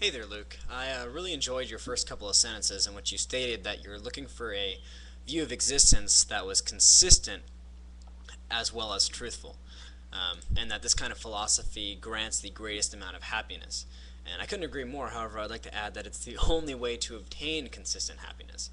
Hey there, Luke. I really enjoyed your first couple of sentences in which you stated that you're looking for a view of existence that was consistent as well as truthful, and that this kind of philosophy grants the greatest amount of happiness. And I couldn't agree more. However, I'd like to add that it's the only way to obtain consistent happiness.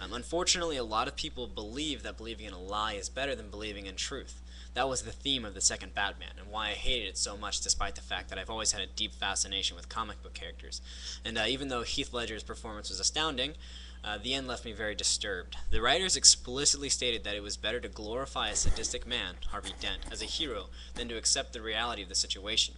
Unfortunately, a lot of people believe that believing in a lie is better than believing in truth. That was the theme of the second Batman, and why I hated it so much, despite the fact that I've always had a deep fascination with comic book characters. And even though Heath Ledger's performance was astounding, the end left me very disturbed. The writers explicitly stated that it was better to glorify a sadistic man, Harvey Dent, as a hero than to accept the reality of the situation.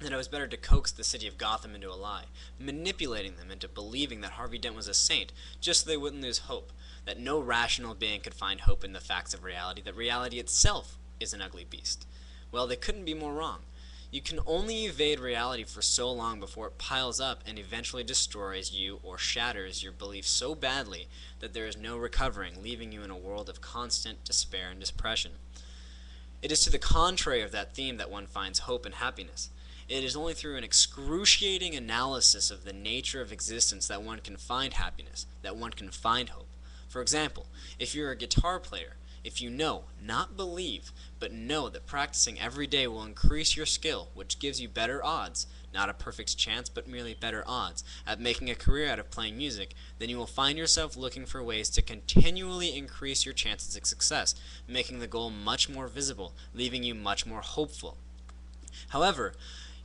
That it was better to coax the city of Gotham into a lie, manipulating them into believing that Harvey Dent was a saint, just so they wouldn't lose hope, that no rational being could find hope in the facts of reality, that reality itself is an ugly beast. Well, they couldn't be more wrong. You can only evade reality for so long before it piles up and eventually destroys you or shatters your belief so badly that there is no recovering, leaving you in a world of constant despair and depression. It is to the contrary of that theme that one finds hope and happiness. It is only through an excruciating analysis of the nature of existence that one can find happiness, that one can find hope. For example, if you're a guitar player, if you know, not believe, but know that practicing every day will increase your skill, which gives you better odds, not a perfect chance, but merely better odds, at making a career out of playing music, then you will find yourself looking for ways to continually increase your chances of success, making the goal much more visible, leaving you much more hopeful. However,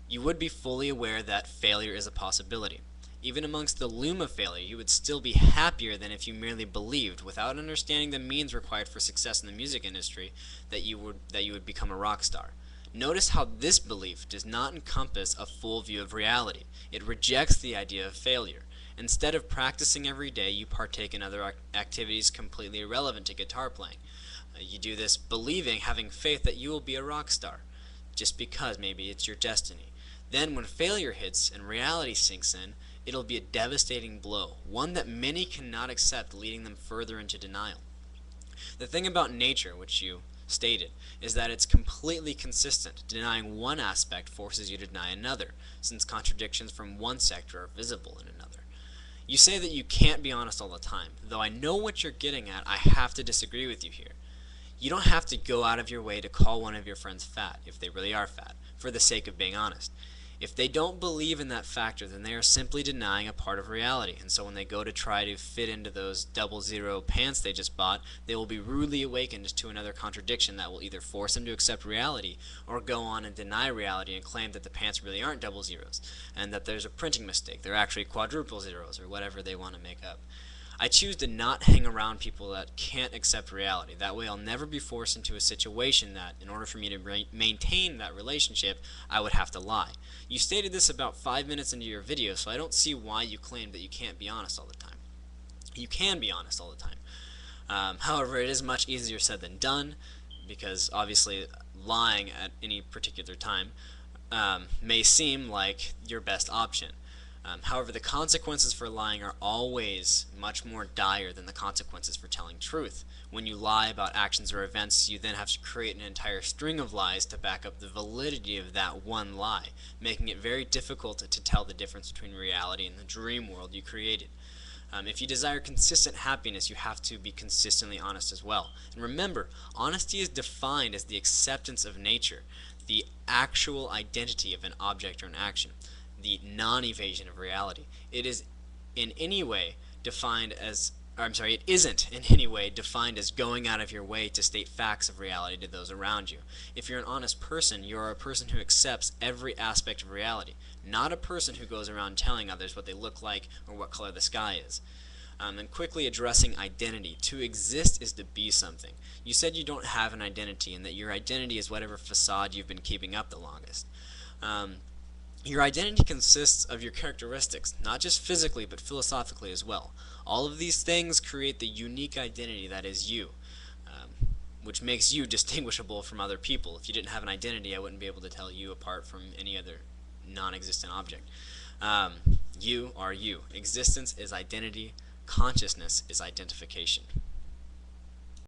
you would be fully aware that failure is a possibility. Even amongst the loom of failure, you would still be happier than if you merely believed, without understanding the means required for success in the music industry, that you would become a rock star. Notice how this belief does not encompass a full view of reality. It rejects the idea of failure. Instead of practicing every day, you partake in other activities completely irrelevant to guitar playing. You do this believing, having faith that you will be a rock star, just because maybe it's your destiny. Then when failure hits and reality sinks in, it'll be a devastating blow, one that many cannot accept, leading them further into denial. The thing about nature, which you stated, is that it's completely consistent. Denying one aspect forces you to deny another, since contradictions from one sector are visible in another. You say that you can't be honest all the time. Though I know what you're getting at, I have to disagree with you here. You don't have to go out of your way to call one of your friends fat, if they really are fat, for the sake of being honest. If they don't believe in that factor, then they are simply denying a part of reality, and so when they go to try to fit into those 00 pants they just bought, they will be rudely awakened to another contradiction that will either force them to accept reality, or go on and deny reality and claim that the pants really aren't 00s, and that there's a printing mistake, they're actually quadruple zeros, or whatever they want to make up. I choose to not hang around people that can't accept reality. That way I'll never be forced into a situation that, in order for me to maintain that relationship, I would have to lie. You stated this about 5 minutes into your video, so I don't see why you claim that you can't be honest all the time. You can be honest all the time. However, it is much easier said than done, because obviously lying at any particular time may seem like your best option. However, the consequences for lying are always much more dire than the consequences for telling truth. When you lie about actions or events, you then have to create an entire string of lies to back up the validity of that one lie, making it very difficult to tell the difference between reality and the dream world you created. If you desire consistent happiness, you have to be consistently honest as well. And remember, honesty is defined as the acceptance of nature, the actual identity of an object or an action, the non-evasion of reality. It is in any way defined as, it isn't in any way defined as going out of your way to state facts of reality to those around you. If you're an honest person, you're a person who accepts every aspect of reality, not a person who goes around telling others what they look like or what color the sky is. And quickly addressing identity. To exist is to be something. You said you don't have an identity and that your identity is whatever facade you've been keeping up the longest. Your identity consists of your characteristics, not just physically but philosophically as well. All of these things create the unique identity that is you, which makes you distinguishable from other people. If you didn't have an identity, I wouldn't be able to tell you apart from any other non-existent object. You are you. Existence is identity. Consciousness is identification.